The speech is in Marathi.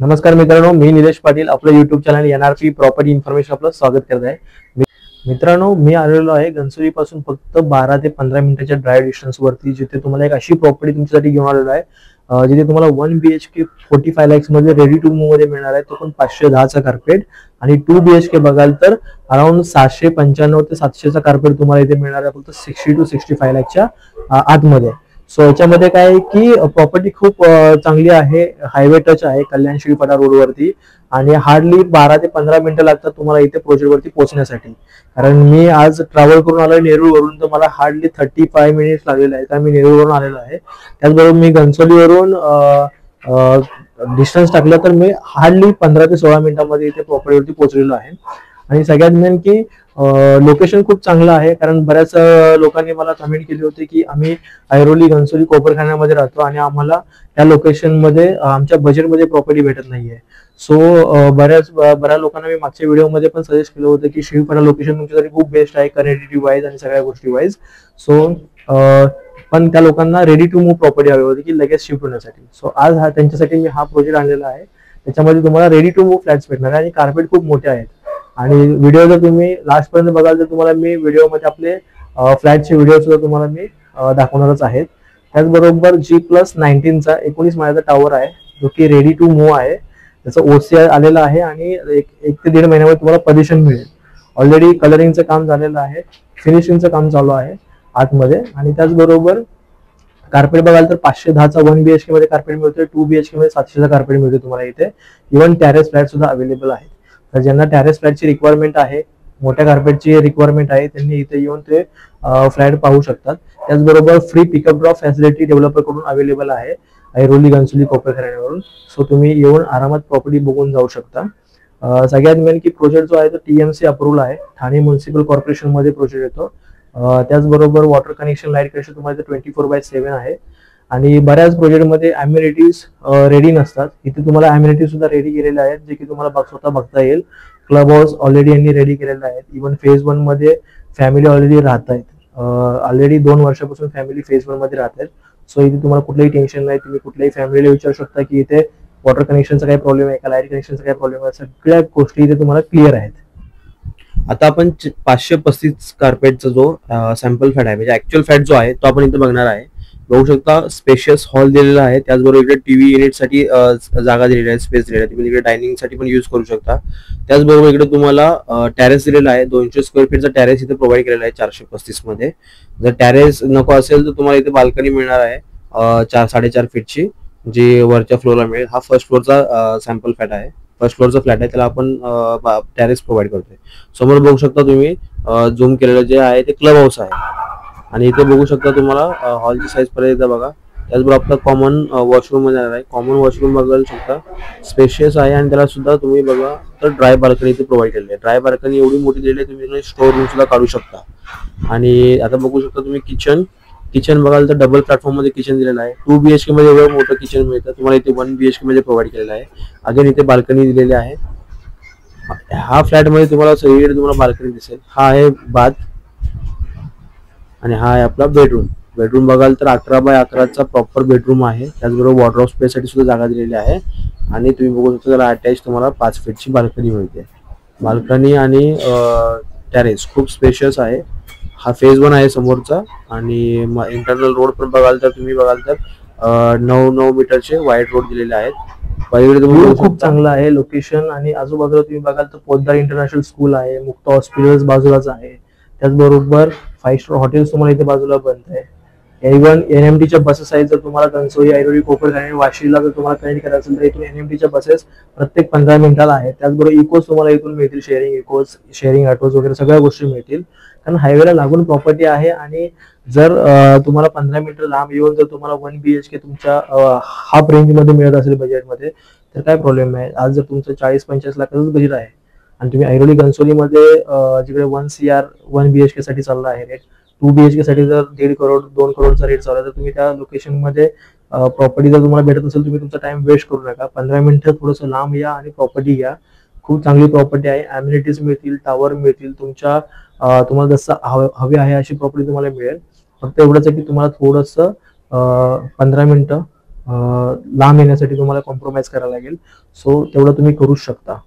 नमस्कार मित्रांनो, मी निलेश पाटील आपलं YouTube channel NRP property information आपलं स्वागत करत आहे. मित्रांनो, मी आलेलो आहे घनसोली पासून फक्त 12 ते 15 मिनिटाच्या ड्राइव्ह डिस्टन्स वरती, जिथे तुम्हाला एक अशी प्रॉपर्टी तुमच्यासाठी घेऊन आलेलो आहे जिथे तुम्हाला 1 BHK 45 lakhs मध्ये रेडी टू मूव्ह मध्ये मिळणार आहे. तो पण 510 चा कार्पेट आणि 2 BHK बघाल तर अराउंड 795 ते 700 चा कार्पेट तुम्हाला इथे मिळणार आहे फक्त 60 to 65 लाखच्या आतमध्ये. सो याच्यामध्ये काय आहे की प्रॉपर्टी खूप चांगली आहे, हायवे टच आहे कल्याण श्रीपाडा रोड वरती आणि हार्डली 12 ते 15 मिनिटं लागतात तुम्हाला इथे प्रोजेक्ट वरती पोहोचण्यासाठी. कारण मी आज ट्रॅव्हल करून आलोय नेरूळ वरून, तर मला हार्डली 35 मिनिट्स लागलेले आहेत. मी नेरूळ वरून आलेलो आहे. त्याचबरोबर मी घनसोलीवरून डिस्टन्स टाकलं तर मी हार्डली 15 ते 16 मिनिटांमध्ये इथे प्रॉपर्टीवरती पोहोचलेलो आहे. आणि सगळ्यात मेन की लोकेशन खूप चांगलं आहे, कारण बऱ्याच लोकांनी मला कमेंट केली होती की आम्ही ऐरोली घनसोली कोपरखान्यामध्ये राहतो आणि आम्हाला त्या लोकेशन मध्ये आमच्या बजेटमध्ये प्रॉपर्टी भेटत नाहीये. सो बऱ्याच लोकांना मी मागच्या व्हिडिओमध्ये पण सजेस्ट केलं होतं की श्रीपाडा लोकेशन तुमच्यासाठी खूप बेस्ट आहे कनेक्टिव्हिटी वाईज आणि सगळ्या गोष्टी वाईज. सो पण त्या लोकांना रेडी टू मूव्ह प्रॉपर्टी हवी होती की लगेच शिफ्ट होण्यासाठी. सो आज त्यांच्यासाठी मी हा प्रोजेक्ट आणलेला आहे. त्याच्यामध्ये तुम्हाला रेडी टू मूव्ह फ्लॅट्स भेटणार आहे आणि कार्पेट खूप मोठे आहेत. आणि व्हिडिओ जर तुम्ही लास्ट पर्यंत बघाल तर तुम्हाला मी व्हिडिओमध्ये आपले फ्लॅटचे व्हिडिओ सुद्धा तुम्हाला मी दाखवणारच आहेत. त्याचबरोबर G+19 चा 19 माळ्याचा टावर आहे जो की रेडी टू मूव्ह आहे. त्याचा OC आलेला आहे आणि एक ते 1.5 महिन्यामध्ये तुम्हाला पोझिशन मिळेल. ऑलरेडी कलरिंगचं काम झालेलं आहे, फिनिशिंगचं काम चालू आहे आतमध्ये. आणि त्याचबरोबर कार्पेट बघाल तर 510 चा 1 BHK मध्ये कार्पेट मिळतोय, 2 BHK मध्ये 700 चा कार्पेट मिळतोय तुम्हाला इथे. इव्हन टॅरेस फ्लॅट सुद्धा अवेलेबल आहेत. तर ज्यांना टॅरेस फ्लॅटची रिक्वायरमेंट आहे, मोठ्या कार्पेटची रिक्वायरमेंट आहे, त्यांनी इथे येऊन ते फ्लॅट पाहू शकतात. त्याचबरोबर free pickup drop facility developer कडून अवेलेबल आहे ऐरोली घनसोली कोपरखान्यावरून. सो तुम्ही येऊन आरामात प्रॉपर्टी बघून जाऊ शकता. सगळ्यात मेन की प्रोजेक्ट जो आहे तो TMC अप्रूव्हल आहे, ठाणे म्युनिसिपल कॉर्पोरेशन मध्ये प्रोजेक्ट येतो. त्याचबरोबर वॉटर कनेक्शन, लाईट कनेक्शन तुम्हाला 24/7 आहे. आणि बऱ्याच प्रोजेक्टमध्ये अम्युनिटीज रेडी नसतात, इथे तुम्हाला अम्युनिटीज सुद्धा रेडी केलेल्या आहेत जे की तुम्हाला स्वतः बघता येईल. क्लब हाऊस ऑलरेडी यांनी रेडी केलेला आहे. इव्हन फेज 1 मध्ये फॅमिली ऑलरेडी राहत आहेत. ऑलरेडी 2 वर्षापासून फॅमिली फेज 1 मध्ये राहत आहेत. सो इथे तुम्हाला कुठलंही टेन्शन नाही. तुम्ही कुठल्याही फॅमिलीला विचारू शकता की इथे वॉटर कनेक्शनचा काही प्रॉब्लेम आहे का, लाईट कनेक्शनचा काही प्रॉब्लेम आहे, सगळ्या गोष्टी इथे तुम्हाला क्लिअर आहेत. आता आपण 535 कार्पेटचा जो सॅम्पल फ्लॅट आहे, म्हणजे ऍक्च्युअल फ्लॅट जो आहे तो आपण इथे बघणार आहे. बघू शकता स्पेशियस हॉल दिलेला आहे. त्याचबरोबर इकडे टीव्ही युनिट साठी जागा दिलेली आहे, स्पेस दिलेली आहे. तुम्ही इकडे डायनिंग साठी पण युज करू शकता. त्याचबरोबर इकडे तुम्हाला टॅरेस दिलेला आहे. 200 स्क्वेअर फीटचा टॅरेस इथे प्रोव्हाइड केलेला आहे 435 मध्ये. जर टॅरेस नको असेल तर तुम्हाला इथे बाल्कनी मिळणार आहे 4-4.5 फीटची, जी वरच्या फ्लोअरला मिळेल. हा फर्स्ट फ्लोअरचा सॅम्पल फ्लॅट आहे, फर्स्ट फ्लोअरचा फ्लॅट आहे, त्याला आपण टॅरेस प्रोव्हाइड करतोय. समोर बघू शकता तुम्ही झूम केलेलं जे आहे ते क्लब हाऊस आहे. आणि इथे बघू शकता तुम्हाला हॉलची साईज पर्यंत बघा. त्याचबरोबर आपला कॉमन वॉशरूम मध्ये आहे. कॉमन वॉशरूम बघू शकता स्पेशियस आहे आणि त्याला सुद्धा तुम्ही बघा तर ड्राय बाल्कनी इथे प्रोव्हाइड केलेली आहे. ड्राय बाल्कनी एवढी मोठी दिलेली आहे, तुम्ही स्टोर रूम सुद्धा काढू शकता. आणि आता बघू शकता तुम्ही किचन बघाल तर डबल प्लॅटफॉर्म मध्ये किचन दिलेलं आहे. 2 BHK मध्ये एवढं मोठं किचन मिळतं तुम्हाला इथे 1 BHK मध्ये प्रोव्हाइड केलेलं आहे. अगेन इथे बाल्कनी दिलेली आहे. हा फ्लॅट मध्ये तुम्हाला सगळीकडे तुम्हाला बाल्कनी दिसेल. हा आहे बाथ आणि हा आहे आपला बेडरूम बघाल तर 11x11चा प्रॉपर बेडरूम आहे. त्याचबरोबर वॉर्डरोब स्पेस साठी सुद्धा जागा दिलेली आहे. आणि तुम्ही बघू शकता त्याला अटॅच तुम्हाला 5 फीटची बाल्कनी मिळते. बाल्कनी आणि टॅरेस खूप स्पेशियस आहे. हा फेज 1 आहे समोरचा. आणि इंटरनल रोड पण बघाल तर तुम्ही बघाल तर 9 मीटरचे वाईड रोड दिलेले आहेत. खूप चांगलं आहे लोकेशन. आणि आजूबाजूला तुम्ही बघाल तर पोद्दार इंटरनॅशनल स्कूल आहे, मुक्ता हॉस्पिटल बाजूलाच आहे. त्याचबरोबर 5 स्टार हॉटेल्स तुम्हाला इथे बाजूला बनत आहे. इव्हन NMTच्या बसेस आहेत. जर तुम्हाला घनसोली, ऐरोली, कोपरखाने, वाशीला जर तुम्हाला कनेक्ट करायचं असेल तर इथून NMTच्या बसेस प्रत्येक 15 मिनिटाला आहेत. त्याचबरोबर इकोज तुम्हाला इथून मिळतील, शेअरिंग इकोज, शेअरिंग ऑटोज वगैरे सगळ्या गोष्टी मिळतील. कारण हायवेला लागून प्रॉपर्टी आहे. आणि जर तुम्हाला 15 मिनिटं लांब येऊन जर तुम्हाला 1 BHK तुमच्या हाफ रेंज मध्ये मिळत असेल बजेटमध्ये तर काय प्रॉब्लेम नाही. आज जर तुमचं 40-45 लाखाचं बजेट आहे आणि तुम्ही ऐरोली घनसोलीमध्ये जिकडे 1 CR 1 BHK साठी चालला आहे रेट, 2 BHK साठी जर 1.5 करोड 2 करोडचा रेट चालला तर तुम्ही त्या लोकेशन मध्ये प्रॉपर्टी जर तुम्हाला भेटत असेल तुम्ही तुमचा टाइम वेस्ट करू नका. 15 मिनिटं थोडंसं लांब या आणि प्रॉपर्टी घ्या. खूप चांगली प्रॉपर्टी आहे. अम्युनिटीज मिळतील, टावर मिळतील, तुम्हाला जसं हवी आहे अशी प्रॉपर्टी तुम्हाला मिळेल. फक्त एवढंच आहे की तुम्हाला थोडंसं 15 मिनिटं लांब येण्यासाठी तुम्हाला कॉम्प्रोमाइज करायला लागेल. सो तेवढं तुम्ही करू शकता.